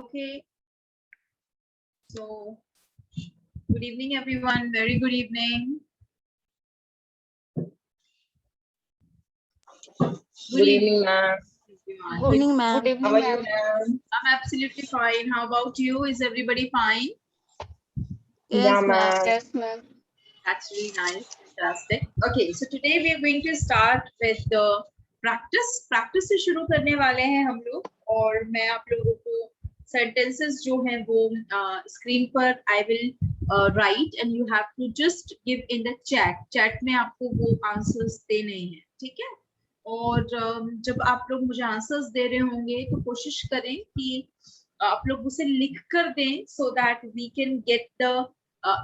Okay, so good evening, everyone. Very good evening. Good evening, ma'am. everyone. Good evening, ma'am. Good evening, ma'am. I'm absolutely fine. How about you? Is everybody fine? Yes, ma'am. Yes, ma'am. That's really nice. Fantastic. Okay, so today we are going to start with the practice. Practice से शुरू करने वाले हैं हम लोग और मैं आप लोगों को sentences जो हैं वो स्क्रीन पर I will write and you have to just give in the chat. Chat में आपको वो answers देने हैं, ठीक है? और जब आप लोग मुझे आंसर्स दे रहे होंगे तो कोशिश करें कि आप लोग उसे लिख कर दें so that we can get the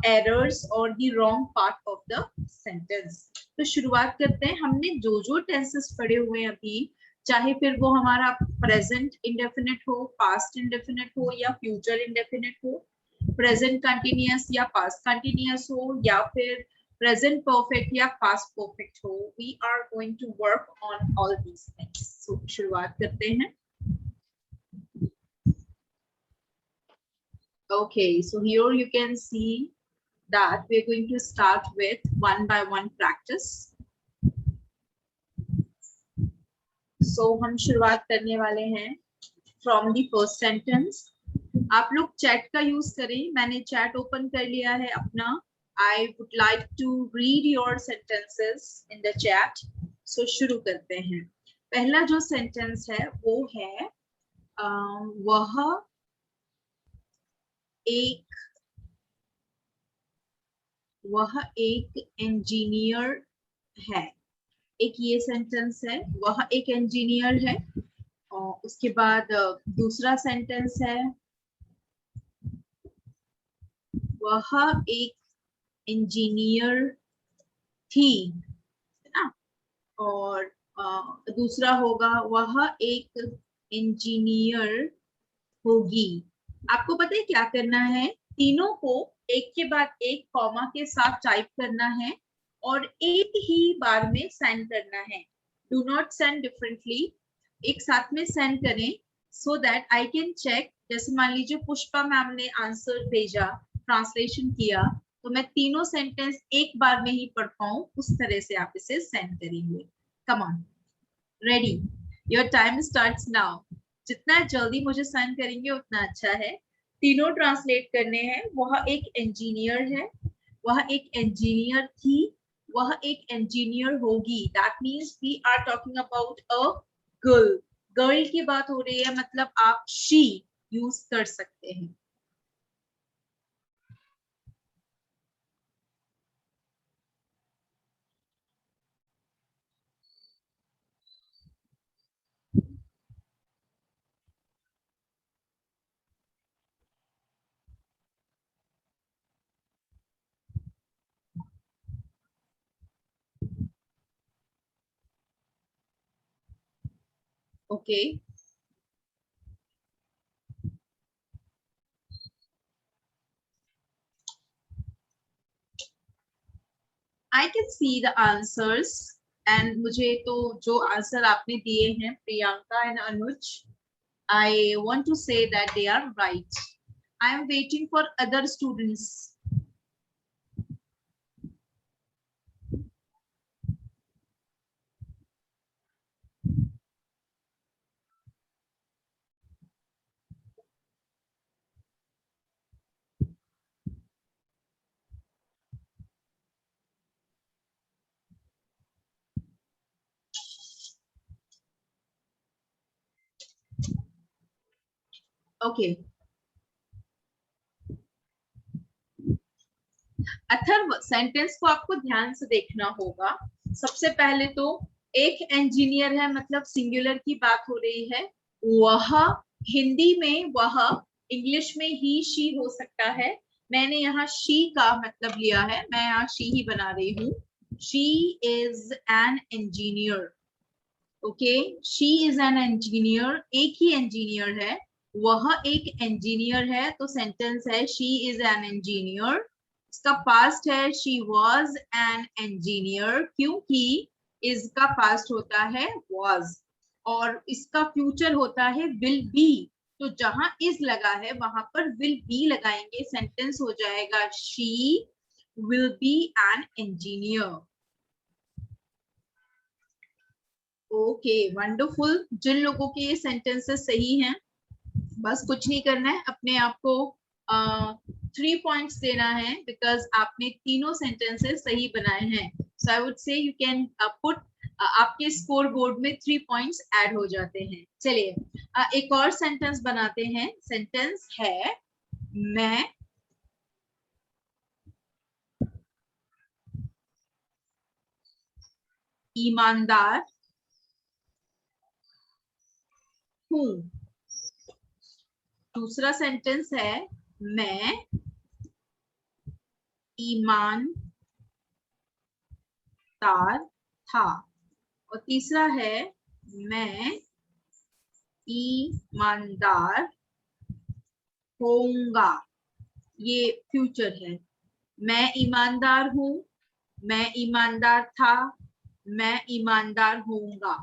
errors or the wrong part of the sentence. तो शुरुआत करते हैं. हमने जो जो टेंसेस पढ़े हुए हैं अभी, चाहे फिर वो हमारा प्रेजेंट इंडेफिनिट हो, पास्ट इंडेफिनिट हो या फ्यूचर इंडेफिनिट हो, प्रेजेंट कंटिन्यूअस या पास्ट कंटिन्यूअस हो या फिर present perfect या past perfect हो, we are going to work on all these things. So शुरुआत करते हैं. Okay, so here you can see that we're going to start with one by one practice. So हम शुरुआत करने वाले हैं from the first sentence. आप लोग चैट का यूज करें. मैंने चैट ओपन कर लिया है अपना. I would like to read your sentences in the chat. So शुरू करते हैं. पहला जो सेंटेंस है वो है वह एक इंजीनियर है. एक ये सेंटेंस है, वह एक इंजीनियर है. और उसके बाद दूसरा सेंटेंस है वह एक इंजीनियर थी, है ना. और दूसरा होगा वह एक इंजीनियर होगी. आपको पता है क्या करना है? तीनों को एक के बाद एक कॉमा के साथ टाइप करना है और एक ही बार में सेंड करना है. डू नॉट सेंड डिफरेंटली, एक साथ में सेंड करें so that I can check. जैसे मान लीजिए पुष्पा मैम ने आंसर भेजा, ट्रांसलेशन किया, तो मैं तीनों सेंटेंस एक बार में ही पढ़ पाऊं, उस तरह से आप इसे सेंड करेंगे. Come on, ready, your time starts now. जितना जल्दी मुझे सेंड करेंगे उतना अच्छा है. तीनों ट्रांसलेट करने हैं. वह एक इंजीनियर है, वह एक इंजीनियर थी, वह एक इंजीनियर होगी. That means we are talking about a girl. Girl की बात हो रही है, मतलब आप शी यूज कर सकते हैं. Okay. I can see the answers and मुझे तो जो आंसर आपने दिए हैं Priyanka and Anuj, I want to say that they are right. I am waiting for other students. Okay. Atharva, sentence को आपको ध्यान से देखना होगा. सबसे पहले तो एक इंजीनियर है, मतलब सिंगुलर की बात हो रही है. वह, हिंदी में वह, इंग्लिश में ही शी हो सकता है. मैंने यहाँ शी का मतलब लिया है, मैं यहाँ शी ही बना रही हूँ. She is an engineer. Okay, she is an engineer. एक ही इंजीनियर है. वह एक इंजीनियर है, तो सेंटेंस है शी इज एन इंजीनियर. इसका पास्ट है शी वॉज एन इंजीनियर, क्योंकि इसका पास्ट होता है वॉज और इसका फ्यूचर होता है विल बी. तो जहां इज लगा है वहां पर विल बी लगाएंगे, सेंटेंस हो जाएगा she will be an engineer. Okay wonderful. जिन लोगों के ये सेंटेंसेस सही हैं बस कुछ नहीं करना है, अपने आप को 3 पॉइंट्स देना है बिकॉज आपने तीनों सेंटेंसेस सही बनाए हैं। So I would say you can put, आपके स्कोर बोर्ड में 3 पॉइंट्स ऐड हो जाते हैं। चलिए एक और सेंटेंस बनाते हैं। सेंटेंस है मैं ईमानदार हूं। दूसरा सेंटेंस है मैं ईमानदार था। और तीसरा है मैं ईमानदार होऊंगा। ये फ्यूचर है। मैं ईमानदार हूं, मैं ईमानदार था, मैं ईमानदार होऊंगा।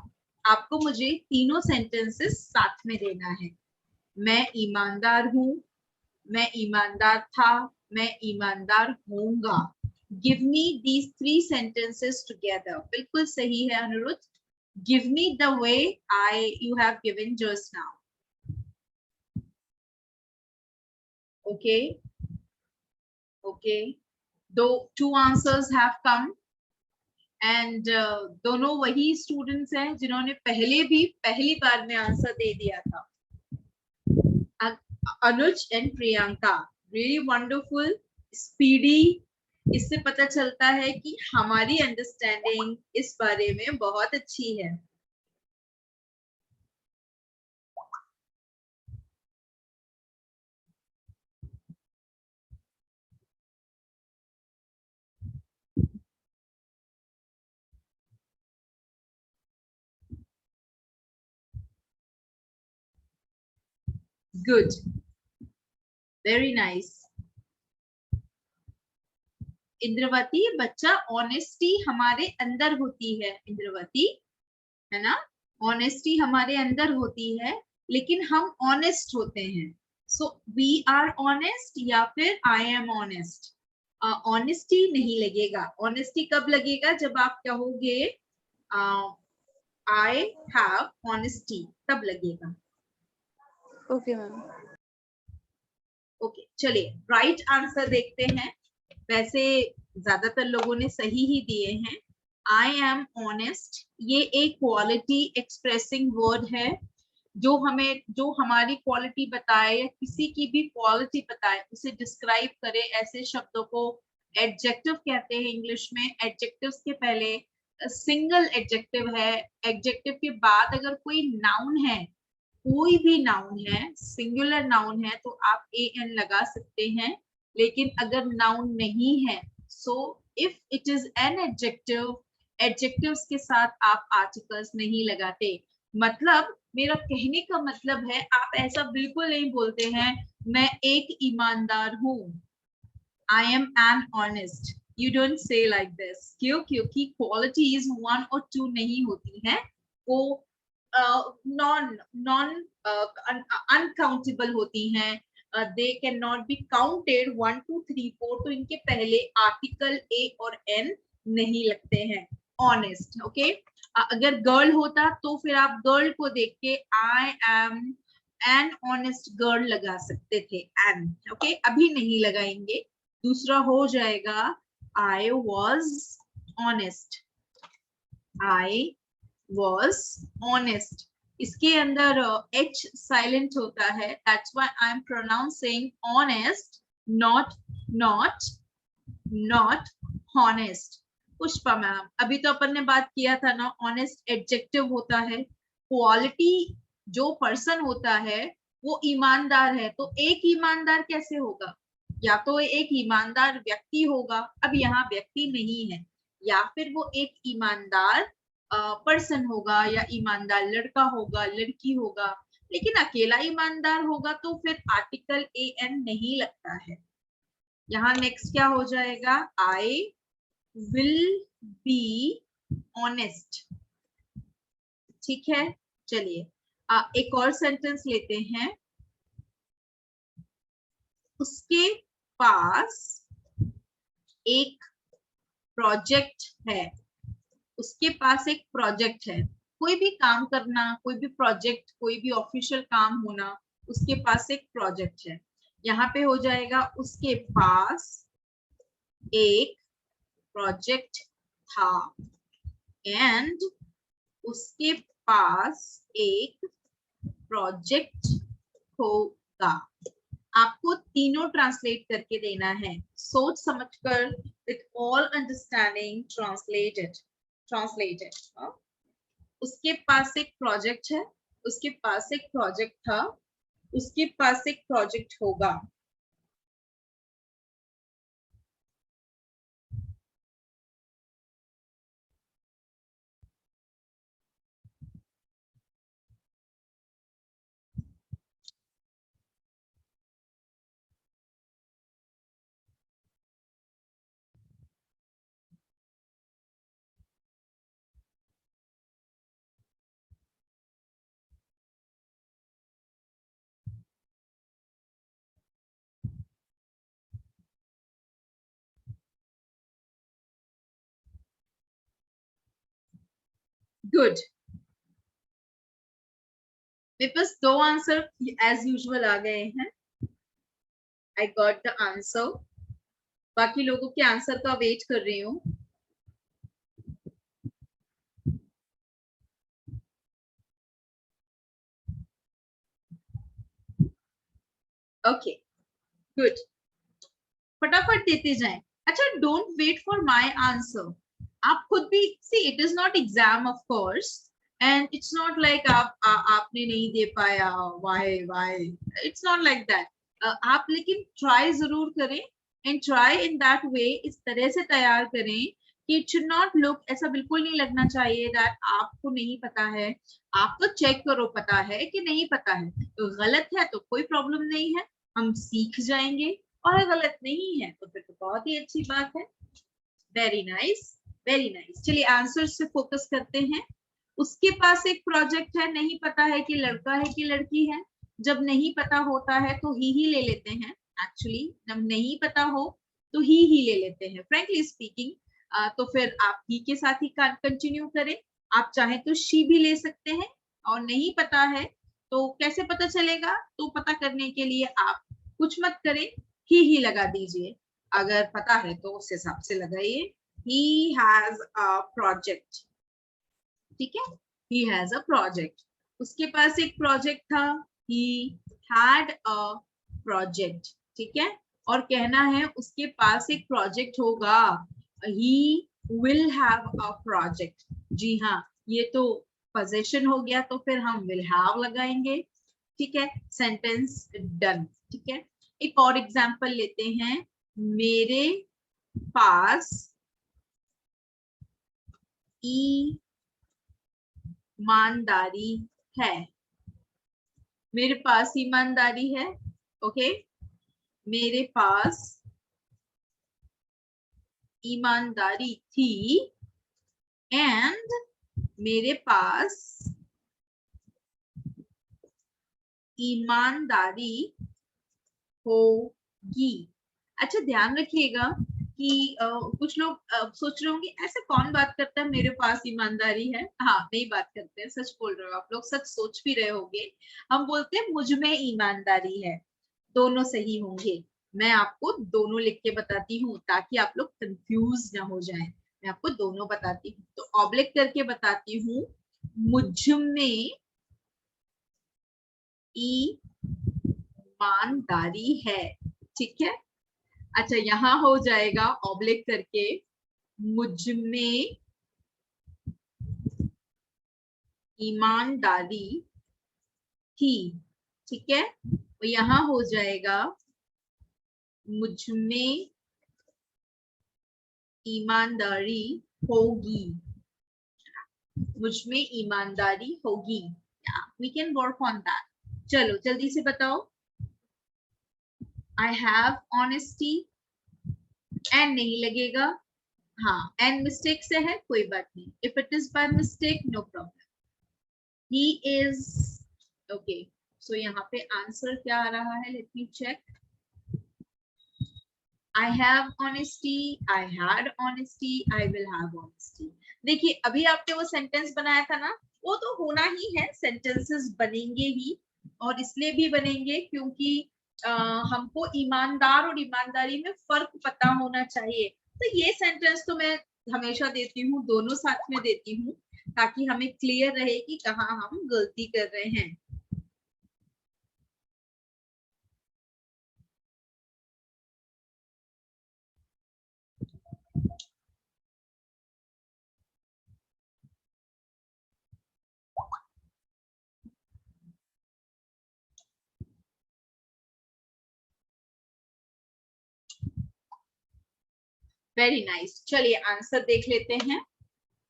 आपको मुझे तीनों सेंटेंसेस साथ में देना है। मैं ईमानदार हूं, मैं ईमानदार था, मैं ईमानदार होऊंगा। Give me these 3 sentences together। बिल्कुल सही है Anuruddh. Give me the way you have given just now। okay, 2 answers have come and दोनों वही स्टूडेंट्स हैं जिन्होंने पहले भी पहली बार में आंसर दे दिया था। Anuj and Priyanka, really wonderful, speedy. इससे पता चलता है कि हमारी अंडरस्टैंडिंग इस बारे में बहुत अच्छी है। Good, very nice. इंद्रवती, बच्चा ऑनेस्टी हमारे अंदर होती है। इंद्रवती, है ना, ऑनेस्टी हमारे अंदर होती है लेकिन हम ऑनेस्ट होते हैं। सो वी आर ऑनेस्ट या फिर आई एम ऑनेस्ट। ऑनेस्टी नहीं लगेगा। ऑनेस्टी कब लगेगा? जब आप कहोगे आई हैव ऑनेस्टी, तब लगेगा। Okay ma'am. ओके चलिए राइट आंसर देखते हैं। वैसे ज्यादातर लोगों ने सही ही दिए हैं। आई एम ऑनेस्ट ये एक क्वालिटी एक्सप्रेसिंग वर्ड है जो हमारी क्वालिटी बताए या किसी की भी क्वालिटी बताए, उसे डिस्क्राइब करे। ऐसे शब्दों को एडजेक्टिव कहते हैं इंग्लिश में। एडजेक्टिव्स के पहले सिंगल एडजेक्टिव है। एडजेक्टिव के बाद अगर कोई नाउन है, कोई भी नाउन है, सिंगुलर नाउन है, तो आप an लगा सकते हैं। लेकिन अगर नाउन नहीं है, so if it is an adjective, adjectives के साथ आप आर्टिकल्स नहीं लगाते। मतलब मेरा कहने का मतलब है, आप ऐसा बिल्कुल नहीं बोलते हैं मैं एक ईमानदार हूं, I am an honest. You don't say like this. क्यों? क्योंकि क्वालिटीज 1 और 2 नहीं होती हैं, वो नॉन अनकाउंटेबल होती हैं। They can not be counted 1 2 3 4। तो इनके पहले आर्टिकल ए और एन नहीं लगते हैं। Honest, okay. अगर गर्ल होता तो फिर आप गर्ल को देख के I am an honest girl लगा सकते थे, एन, ओके। अभी नहीं लगाएंगे। दूसरा हो जाएगा I was honest, I was honest। इसके अंदर h silent होता है, that's why I am pronouncing honest, not honest। Pushpa ma'am, अभी तो अपन ने बात किया था ना, ऑनेस्ट एडजेक्टिव होता है। क्वालिटी जो पर्सन होता है वो ईमानदार है, तो एक ईमानदार कैसे होगा? या तो एक ईमानदार व्यक्ति होगा, अब यहाँ व्यक्ति नहीं है, या फिर वो एक ईमानदार पर्सन होगा, या ईमानदार लड़का होगा, लड़की होगा। लेकिन अकेला ईमानदार होगा तो फिर आर्टिकल ए एन नहीं लगता है। यहाँ नेक्स्ट क्या हो जाएगा? I will be honest. ठीक है, चलिए एक और सेंटेंस लेते हैं। उसके पास एक प्रोजेक्ट है, उसके पास एक प्रोजेक्ट है। कोई भी काम करना, कोई भी प्रोजेक्ट, कोई भी ऑफिशियल काम होना, उसके पास एक प्रोजेक्ट है। यहाँ पे हो जाएगा उसके पास एक प्रोजेक्ट था एंड उसके पास एक प्रोजेक्ट होगा। आपको तीनों ट्रांसलेट करके देना है, सोच समझकर, विथ ऑल अंडरस्टैंडिंग ट्रांसलेटेड। उसके पास एक प्रोजेक्ट है, उसके पास एक प्रोजेक्ट था, उसके पास एक प्रोजेक्ट होगा। गुड। मेरे पास 2 आंसर एज यूजुअल आ गए हैं। I got the answer. बाकी लोगों के आंसर का वेट कर रही हूँ। ओके गुड, फटाफट देते जाएं। अच्छा, don't wait for my answer. आप खुद भी see, it is not exam of course and it's not like आपने नहीं दे पाया, why, it's not like that. आप लेकिन ट्राई जरूर करें and try in that way, इस तरह से तैयार करें कि इट शुड नॉट लुक, ऐसा बिल्कुल नहीं लगना चाहिए दैट आपको नहीं पता है। आप तो चेक करो पता है कि नहीं पता है, तो गलत है तो कोई प्रॉब्लम नहीं है, हम सीख जाएंगे, और गलत नहीं है तो फिर तो बहुत ही अच्छी बात है। Very nice, very nice. चलिए आंसर से फोकस करते हैं। उसके पास एक प्रोजेक्ट है, नहीं पता है कि लड़का है कि लड़की है। जब नहीं पता होता है तो ही ले लेते हैं। एक्चुअली जब नहीं पता हो तो ही ले लेते हैं, फ्रेंकली स्पीकिंग। तो फिर आप ही के साथ ही कंटिन्यू करें। आप चाहे तो शी भी ले सकते हैं, और नहीं पता है तो कैसे पता चलेगा, तो पता करने के लिए आप कुछ मत करें, ही लगा दीजिए। अगर पता है तो उस हिसाब से लगाइए। he has a project, ठीक है, he has a project। उसके पास एक प्रोजेक्ट था, he had a project, ठीक है। और कहना है उसके पास एक प्रोजेक्ट होगा, he will have a project। जी हाँ, ये तो पोजेशन हो गया, तो फिर हम will have लगाएंगे, ठीक है। सेंटेंस डन, ठीक है। एक और एग्जांपल लेते हैं। मेरे पास ईमानदारी है, मेरे पास ईमानदारी है, ओके। मेरे पास ईमानदारी थी एंड मेरे पास ईमानदारी होगी। अच्छा ध्यान रखिएगा कि कुछ लोग सोच रहे होंगे ऐसे कौन बात करता है मेरे पास ईमानदारी है। हाँ नहीं बात करते हैं, सच बोल रहे हो आप लोग, सच सोच भी रहे होंगे। हम बोलते हैं मुझ में ईमानदारी है। दोनों सही होंगे। मैं आपको दोनों लिख के बताती हूँ ताकि आप लोग कंफ्यूज ना हो जाएं। मैं आपको दोनों बताती हूँ, तो ऑब्लिक करके बताती हूँ। मुझ में ईमानदारी है, ठीक है। अच्छा यहाँ हो जाएगा ऑब्लिक करके, मुझ में ईमानदारी थी, ठीक है। तो यहाँ हो जाएगा मुझ में ईमानदारी होगी, मुझ में ईमानदारी होगी। We can work on that. चलो जल्दी से बताओ। आई हैव ऑनेस्टी, एंड नहीं लगेगा। हाँ एंड मिस्टेक से है, कोई बात नहीं। If it is by mistake no problem. he is, okay, so यहाँ पे आंसर क्या आ रहा है, let me check. I have honesty, I had honesty, I will have honesty. देखिए अभी आपने वो सेंटेंस बनाया था ना, वो तो होना ही है, सेंटेंसेस बनेंगे ही, और इसलिए भी बनेंगे क्योंकि हमको ईमानदार और ईमानदारी में फर्क पता होना चाहिए। तो ये सेंटेंस तो मैं हमेशा देती हूँ, दोनों साथ में देती हूँ, ताकि हमें क्लियर रहे कि कहाँ हम गलती कर रहे हैं। Very nice. चलिए आंसर देख लेते हैं।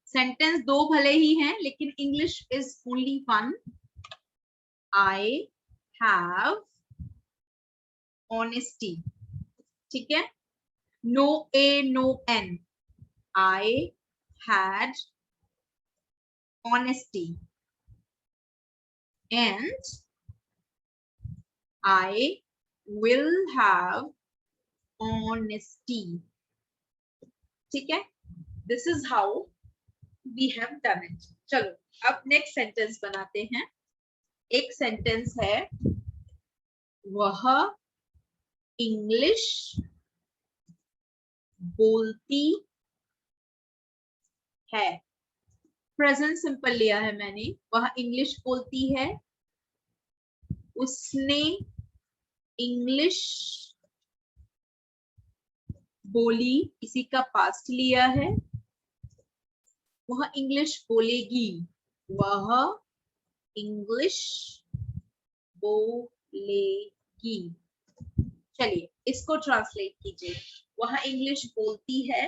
सेंटेंस दो भले ही हैं, लेकिन English is only one. I have honesty, ठीक है, no a no an, I had honesty and I will have honesty, ठीक है, this is how we have done it. चलो अब नेक्स्ट सेंटेंस बनाते हैं। एक सेंटेंस है, वह इंग्लिश बोलती है। प्रेजेंट सिंपल लिया है मैंने, वह इंग्लिश बोलती है, उसने इंग्लिश बोली, इसी का पास्ट लिया है, वह इंग्लिश बोलेगी, वह इंग्लिश बोलेगी। चलिए इसको ट्रांसलेट कीजिए। वह इंग्लिश बोलती है,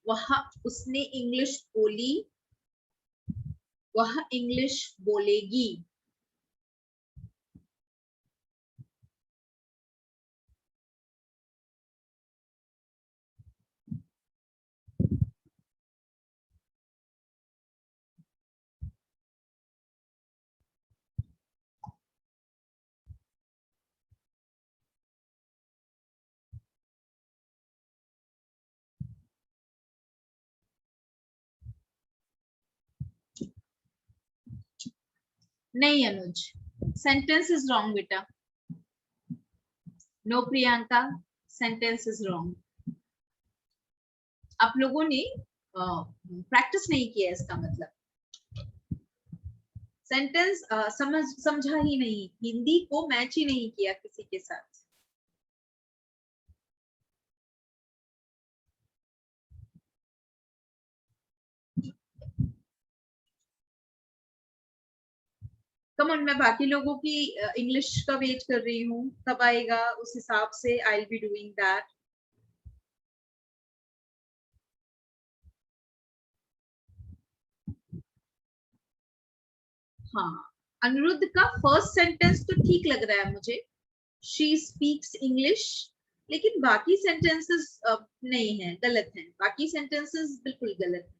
वह उसने इंग्लिश बोली, वह इंग्लिश बोलेगी। नहीं अनुज, सेंटेंस इज रॉन्ग बेटा। No Priyanka, sentence is wrong. आप लोगों ने प्रैक्टिस नहीं किया, इसका मतलब सेंटेंस समझा ही नहीं, हिंदी को मैच ही नहीं किया किसी के साथ। कम ऑन, मैं बाकी लोगों की इंग्लिश का वेट कर रही हूँ, कब आएगा, उस हिसाब से I will be doing that. हाँ, अनिरुद्ध का फर्स्ट सेंटेंस तो ठीक लग रहा है मुझे, शी स्पीक्स इंग्लिश, लेकिन बाकी सेंटेंसेस नहीं है, गलत है, बाकी सेंटेंसेस बिल्कुल गलत है।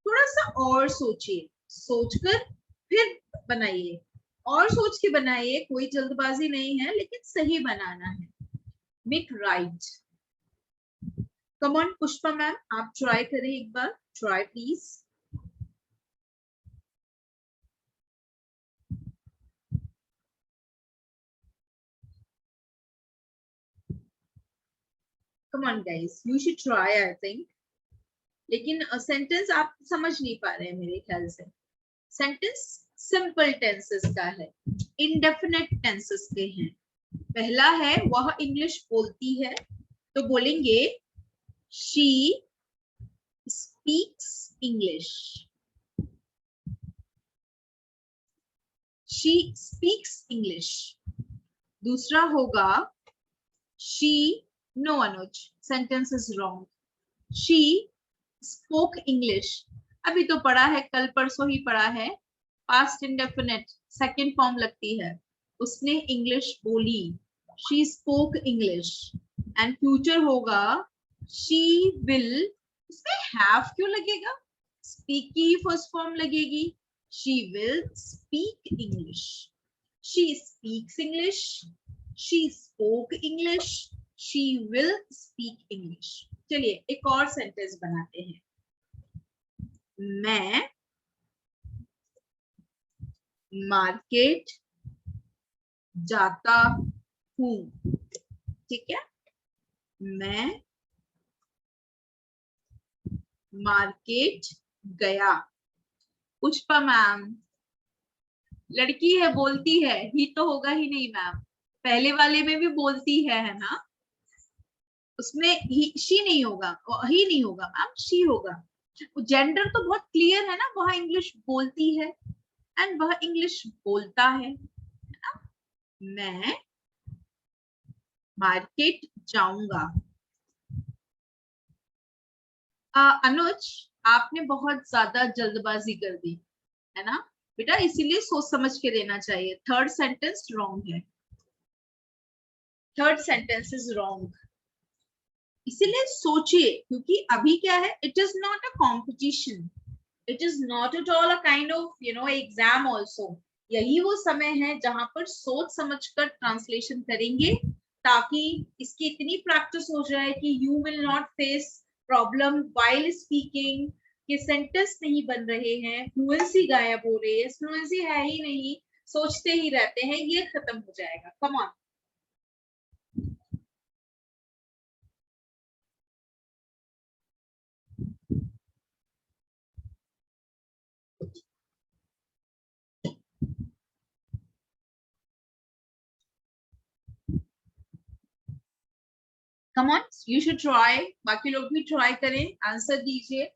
थोड़ा सा और सोचिए, सोचकर फिर बनाइए, और सोच के बनाइए, कोई जल्दबाजी नहीं है, लेकिन सही बनाना है। Make right. Come on Pushpa ma'am, आप ट्राई करें एक बार, try please. Come on guys, you should try, I think. लेकिन सेंटेंस आप समझ नहीं पा रहे हैं मेरे ख्याल से। सेंटेंस सिंपल टेंसेस का है, इंडेफिनिट टेंसेस के हैं। पहला है, वह इंग्लिश बोलती है, तो बोलेंगे she speaks English, she speaks English. दूसरा होगा she, no Anuj, sentence is wrong, she spoke English, अभी तो पढ़ा है, कल परसों ही पढ़ा है, पास्ट इंडेफिनिट सेकंड फॉर्म लगती है, उसने इंग्लिश बोली, she spoke English. And future होगा शी विल, इसमें हैव क्यों लगेगा, स्पीक की फर्स्ट फॉर्म लगेगी, she will speak English, she speaks English, she spoke English, she will speak English. चलिए एक और सेंटेंस बनाते हैं। मैं मार्केट जाता हूँ। ठीक है, मैं मार्केट गया। पुष्पा मैम, लड़की है बोलती है, ही तो होगा ही नहीं मैम। पहले वाले में भी बोलती है ना, उसमें ही शी नहीं होगा, ही नहीं होगा मैम, शी होगा। जेंडर तो बहुत क्लियर है ना, वह इंग्लिश बोलती है एंड वह इंग्लिश बोलता है ना? मैं मार्केट जाऊंगा। अनुज, आपने बहुत ज्यादा जल्दबाजी कर दी है ना बेटा, इसीलिए सोच समझ के देना चाहिए। थर्ड सेंटेंस रॉन्ग है, थर्ड सेंटेंस इज रॉन्ग। इसीलिए सोचिए, क्योंकि अभी क्या है, it is not a competition, it is not at all a kind of exam also. यही वो समय है जहां पर सोच समझकर ट्रांसलेशन करेंगे, ताकि इसकी इतनी प्रैक्टिस हो जाए कि you will not face problem while speaking, कि सेंटेंस नहीं बन रहे हैं, फ्लुएंसी गायब हो रही है, फ्लुएंसी है ही नहीं, सोचते ही रहते हैं, ये खत्म हो जाएगा। Come on. Come on, you should try. बाकी लोग भी ट्राई करें, आंसर दीजिए।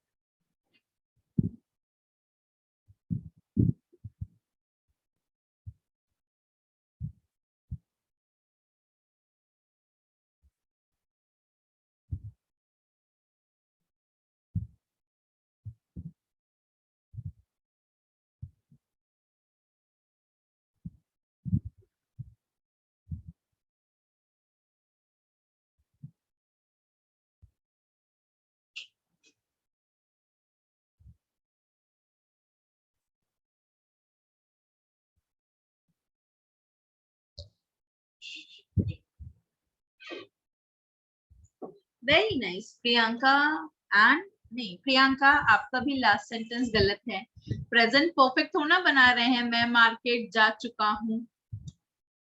Very nice Priyanka. एंड नहीं प्रियंका, आपका भी लास्ट सेंटेंस गलत है। प्रेजेंट परफेक्ट थोड़ा बना रहे हैं, मैं मार्केट जा चुका हूँ,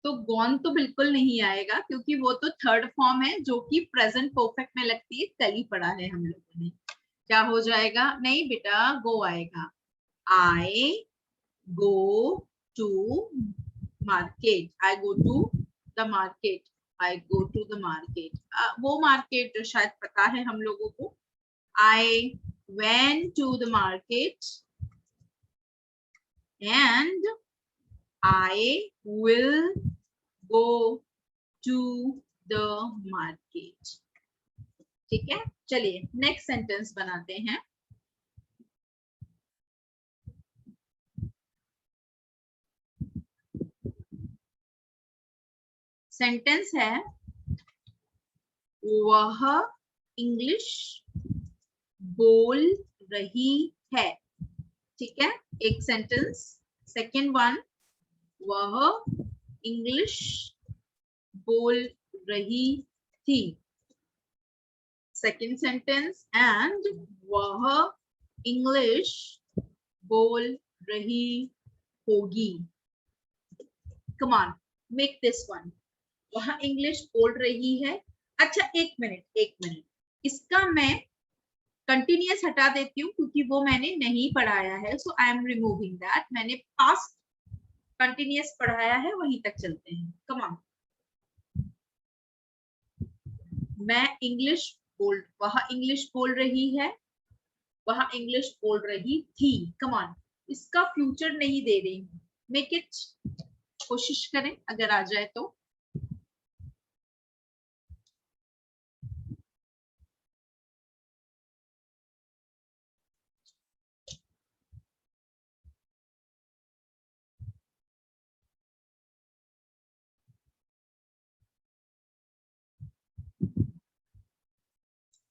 तो गॉन तो बिल्कुल नहीं आएगा, क्योंकि वो तो थर्ड फॉर्म है जो कि प्रेजेंट परफेक्ट में लगती है, कल ही पढ़ा है हम लोगों ने। क्या हो जाएगा? नहीं बेटा, गो आएगा। I go to market, I go to the market, I go to the market. वो मार्केट शायद पता है हम लोगों को। I went to the market and I will go to the market। ठीक है, चलिए नेक्स्ट सेंटेंस बनाते हैं। सेंटेंस है, वह इंग्लिश बोल रही है। ठीक है, एक सेंटेंस। सेकेंड वन, वह इंग्लिश बोल रही थी। सेकेंड सेंटेंस, एंड वह इंग्लिश बोल रही होगी। Come on, make this one. वह इंग्लिश बोल रही है। अच्छा एक मिनट, इसका मैं कंटिन्यूअस हटा देती हूँ, क्योंकि वो मैंने नहीं पढ़ाया है, सो आई एम रिमूविंग दैट। मैंने पास्ट कंटिन्यूअस पढ़ाया है, वहीं तक चलते हैं। कम ऑन, मैं इंग्लिश बोल, वह इंग्लिश बोल रही है, वह इंग्लिश बोल रही थी। कम ऑन, इसका फ्यूचर नहीं दे रही हूँ, मेक इट, कोशिश करें अगर आ जाए तो।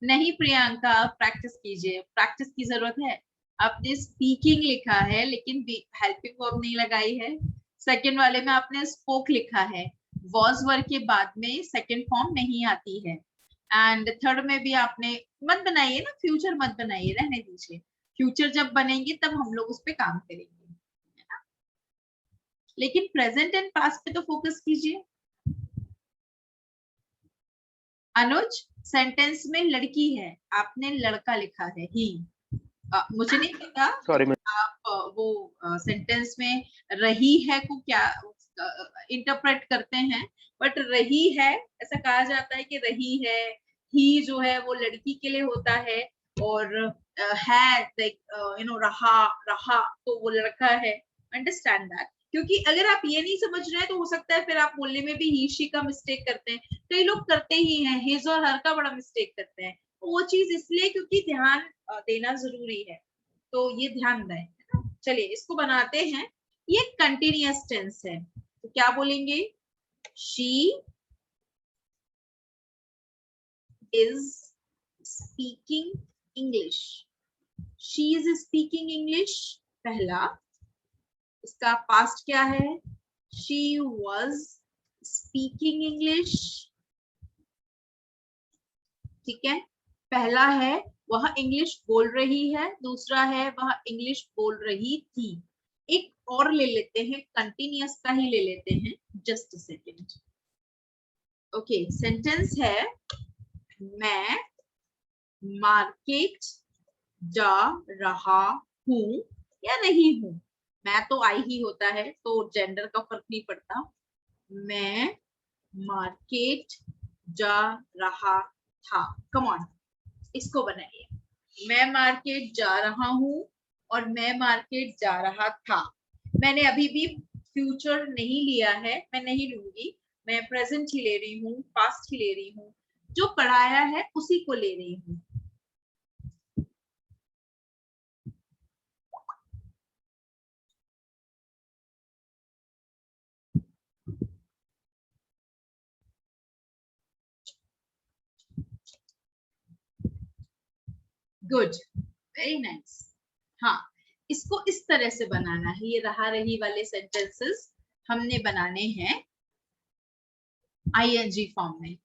नहीं प्रियंका, प्रैक्टिस कीजिए, प्रैक्टिस की जरूरत है। आपने स्पीकिंग लिखा है लेकिन हेल्पिंग वर्ब नहीं लगाई है। सेकंड वाले में आपने स्पोक लिखा है, वॉज वर्ग के बाद में सेकंड फॉर्म नहीं आती है। एंड थर्ड में भी आपने मत बनाइए ना, फ्यूचर मत बनाइए, रहने दीजिए। फ्यूचर जब बनेंगे तब हम लोग उस पर काम करेंगे, है ना। लेकिन प्रेजेंट एंड पास्ट पे तो फोकस कीजिए। अनुज, सेंटेंस में लड़की है, आपने लड़का लिखा है ही। मुझे नहीं पता Sorry, ma'am. आप वो सेंटेंस में रही है को क्या इंटरप्रेट करते हैं, बट रही है ऐसा कहा जाता है कि रही है, ही जो है वो लड़की के लिए होता है, और है रहा, रहा तो वो लड़का है। अंडरस्टैंड दैट, क्योंकि अगर आप ये नहीं समझ रहे हैं तो हो सकता है फिर आप बोलने में भी ही शी का मिस्टेक करते हैं। कई लोग करते ही हैं, हिज और हर का बड़ा मिस्टेक करते हैं। वो चीज इसलिए क्योंकि ध्यान देना जरूरी है, तो ये ध्यान दें। चलिए इसको बनाते हैं। ये कंटिन्यूअस टेंस है, तो क्या बोलेंगे? She is speaking English. She is speaking English पहला। इसका पास्ट क्या है? She was speaking English. ठीक है, पहला है वह इंग्लिश बोल रही है, दूसरा है वह इंग्लिश बोल रही थी। एक और ले लेते हैं, कंटिन्यूअस का ही ले लेते हैं, जस्ट सेकेंड। ओके, सेंटेंस है मैं मार्केट जा रहा हूं या नहीं हूं। मैं तो आई ही होता है, तो जेंडर का फर्क नहीं पड़ता। मैं मार्केट जा रहा था। कम ऑन, इसको बनाइए। मैं मार्केट जा रहा हूं और मैं मार्केट जा रहा था। मैंने अभी भी फ्यूचर नहीं लिया है, मैं नहीं लूंगी। मैं प्रेजेंट ही ले रही हूँ, पास्ट ही ले रही हूँ। जो पढ़ाया है उसी को ले रही हूँ। Good, very nice. हाँ, इसको इस तरह से बनाना है। ये रहा रही वाले सेंटेंसेस हमने बनाने हैं आईएनजी फॉर्म में।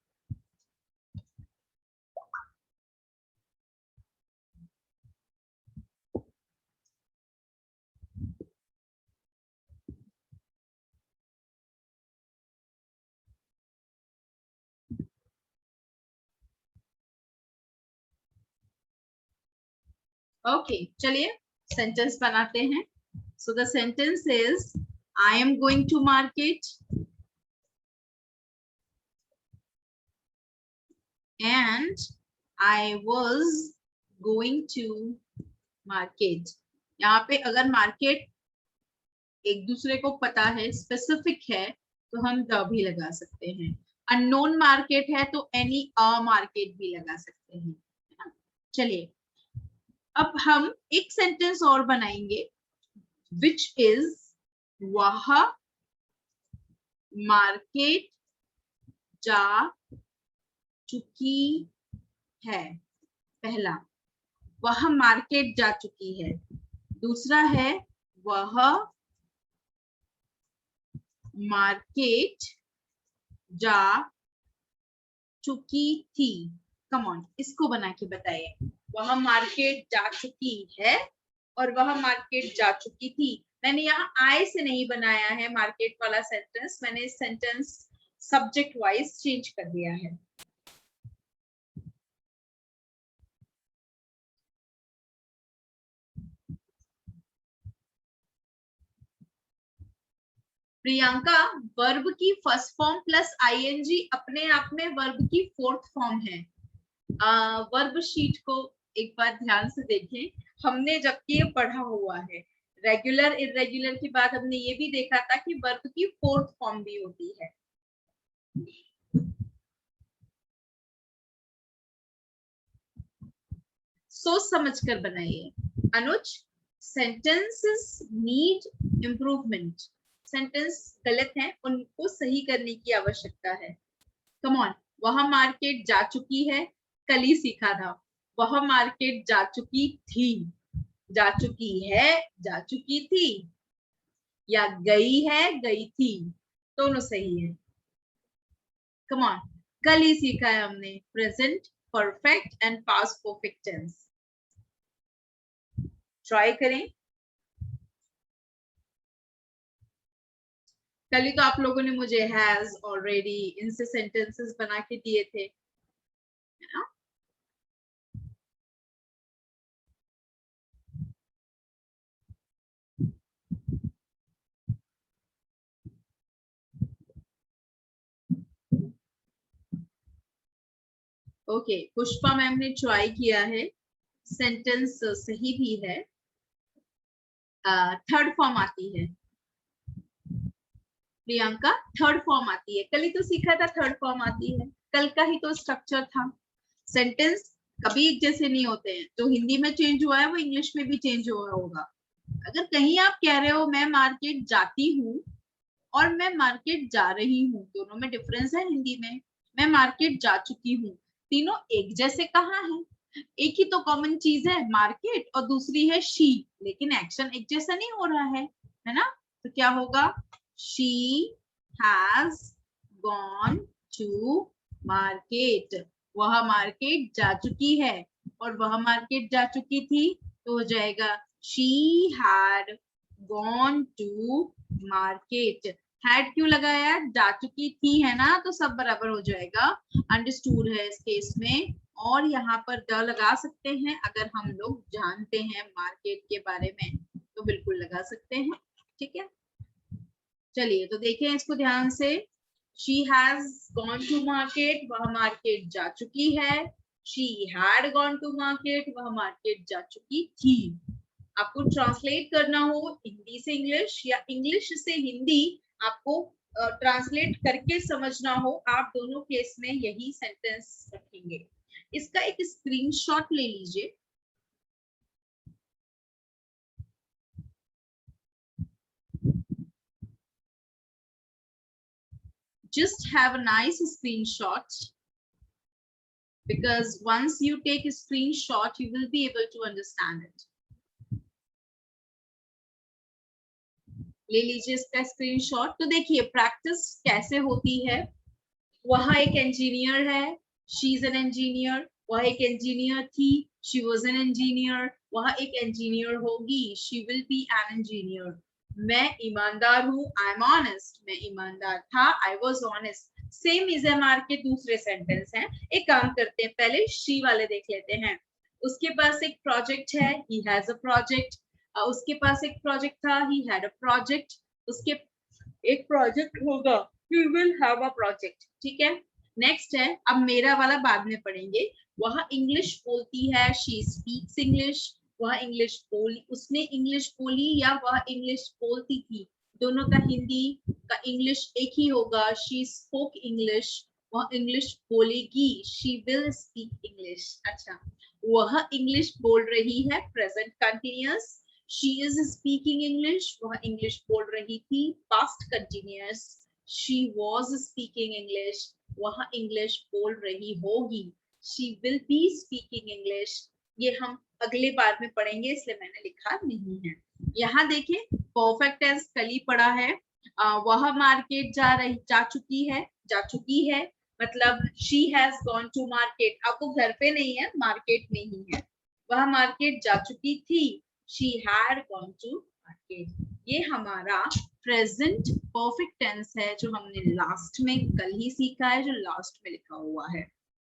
ओके, चलिए सेंटेंस बनाते हैं। So the sentence is I am going to market and I was going to market। यहाँ पे अगर मार्केट एक दूसरे को पता है, स्पेसिफिक है, तो हम द भी लगा सकते हैं। अननोन मार्केट है तो एनी अ मार्केट भी लगा सकते हैं। चलिए अब हम एक सेंटेंस और बनाएंगे, विच इज वह मार्केट जा चुकी है। पहला, वह मार्केट जा चुकी है। दूसरा है वह मार्केट जा चुकी थी। कम ऑन, इसको बना के बताइए। वह मार्केट जा चुकी है और वह मार्केट जा चुकी थी। मैंने यहाँ आय से नहीं बनाया है मार्केट वाला सेंटेंस, मैंने सेंटेंस सब्जेक्ट वाइज चेंज कर दिया है। प्रियंका, वर्ब की फर्स्ट फॉर्म प्लस आईएनजी अपने आप में वर्ब की फोर्थ फॉर्म है। वर्ब शीट को एक बार ध्यान से देखें, हमने जबकि ये पढ़ा हुआ है। रेगुलर इरेगुलर के बाद हमने ये भी देखा था कि वर्ब की फोर्थ फॉर्म भी होती है। सोच समझ कर बनाइए। अनुज, सेंटेंसेस नीड इम्प्रूवमेंट। सेंटेंस गलत है, उनको सही करने की आवश्यकता है। कम ऑन, वह मार्केट जा चुकी है, कल ही सीखा था। वह मार्केट जा चुकी थी, जा चुकी है, जा चुकी थी, या गई है, गई थी, दोनों सही है। कम ऑन, कल ही सीखा है हमने present perfect and past perfect tense. Try करें। कल ही तो आप लोगों ने मुझे हैज, ऑलरेडी, इनसे सेंटेंसेस बना के दिए थे, है ना? ओके, पुष्पा मैम ने ट्राई किया है, सेंटेंस सही भी है, थर्ड फॉर्म आती है। प्रियंका थर्ड फॉर्म आती है, कल ही तो सीखा था थर्ड फॉर्म आती है, कल का ही तो स्ट्रक्चर था। सेंटेंस कभी एक जैसे नहीं होते हैं, जो हिंदी में चेंज हुआ है वो इंग्लिश में भी चेंज हुआ होगा। अगर कहीं आप कह रहे हो मैं मार्केट जाती हूँ और मैं मार्केट जा रही हूँ, दोनों में डिफरेंस है हिंदी में। मैं मार्केट जा चुकी हूँ, तीनों एक जैसे कहाँ है? एक ही तो कॉमन चीज है मार्केट, और दूसरी है शी, लेकिन एक्शन एक जैसा नहीं हो रहा है ना? तो क्या होगा? She has gone to market, वह मार्केट जा चुकी है, और वह मार्केट जा चुकी थी, तो हो जाएगा she had gone to market. Had क्यों लगाया? जा चुकी थी है ना, तो सब बराबर हो जाएगा, अंडरस्टूड है इस केस में। और यहाँ पर द लगा सकते हैं, अगर हम लोग जानते हैं मार्केट के बारे में तो बिल्कुल लगा सकते हैं, ठीक है? चलिए तो देखें इसको ध्यान से। She has gone to market, वह मार्केट जा चुकी है। She had gone to market, वह मार्केट जा चुकी थी। आपको ट्रांसलेट करना हो हिंदी से इंग्लिश या इंग्लिश से हिंदी, आपको ट्रांसलेट करके समझना हो, आप दोनों केस में यही सेंटेंस रखेंगे। इसका एक स्क्रीनशॉट ले लीजिए। Just have a nice screenshot, because once you take a screenshot, you will be able to understand it. ले लीजिए इसका स्क्रीनशॉट। तो देखिए प्रैक्टिस कैसे होती है। वह एक इंजीनियर है, शी इज एन इंजीनियर। वह एक इंजीनियर थी, शी वाज एन इंजीनियर। वह एक इंजीनियर होगी, she will be an engineer. मैं ईमानदार हूँ, आई एम ऑनेस्ट, मैं ईमानदार था, I was honest. Same is am are के दूसरे सेंटेंस हैं। एक काम करते हैं, पहले शी वाले देख लेते हैं। उसके पास एक प्रोजेक्ट है, ही हैज अ प्रोजेक्ट। उसके पास एक प्रोजेक्ट था, ही हैड अ प्रोजेक्ट। उसके एक प्रोजेक्ट होगा, he will have a project, ठीक है? नेक्स्ट है, अब मेरा वाला बाद में पढ़ेंगे। वह इंग्लिश बोलती है, she speaks English। वह इंग्लिश बोली, उसने इंग्लिश बोली या वह इंग्लिश बोलती थी, दोनों का हिंदी का इंग्लिश एक ही होगा, she spoke English। वह इंग्लिश बोलेगी, she will speak English। अच्छा, वह इंग्लिश बोल रही है, present continuous. She is speaking English, वह इंग्लिश बोल रही थी, past continuous। She was speaking English, वह इंग्लिश बोल रही होगी, she will be speaking English। ये हम अगले बार में पढ़ेंगे, इसलिए मैंने लिखा नहीं है। यहाँ देखिए परफेक्ट टेंस कल ही पढ़ा है। वह मार्केट जा चुकी है, मतलब she has gone to market। अब वो घर पे नहीं है, मार्केट में ही है। वह मार्केट जा चुकी थी, she had gone to market। ये हमारा प्रेजेंट परफेक्ट टेंस है, जो हमने लास्ट में कल ही सीखा है, जो लास्ट में लिखा हुआ है,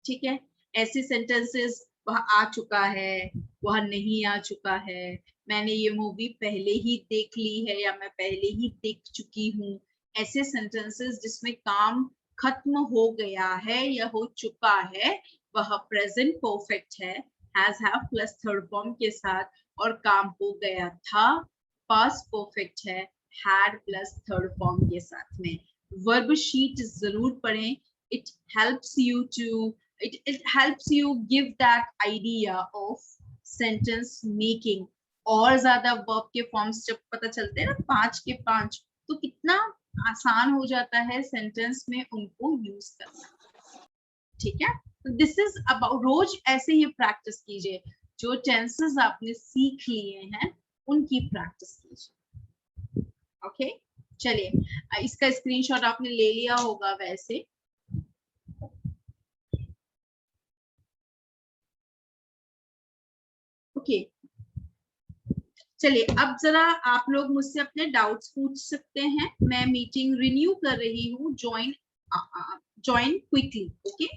ठीक है? ऐसे सेंटेंसेस, वह आ चुका है, वह नहीं आ चुका है, मैंने ये मूवी पहले ही देख ली है या मैं पहले ही देख चुकी हूँ। ऐसे सेंटेंसेस जिसमें काम खत्म हो गया है या हो चुका है, वह प्रेजेंट परफेक्ट है, has have plus third form के साथ, और काम हो गया था, पास्ट परफेक्ट है, हैड प्लस थर्ड फॉर्म के साथ में। वर्ब शीट जरूर पढ़ें, it helps you to it helps you give that idea of sentence making। और ज्यादा वर्ब के फॉर्म्स जब पता चलते हैं ना, 5 के 5, तो कितना आसान हो जाता है सेंटेंस में उनको यूज करना, ठीक है? दिस इज अबाउट, रोज ऐसे ही प्रैक्टिस कीजिए, जो टेंसेस आपने सीख लिए हैं उनकी प्रैक्टिस कीजिए। ओके, चलिए इसका स्क्रीनशॉट आपने ले लिया होगा वैसे। ओके चलिए, अब जरा आप लोग मुझसे अपने डाउट्स पूछ सकते हैं। मैं मीटिंग रिन्यू कर रही हूँ, ज्वाइन क्विकली। ओके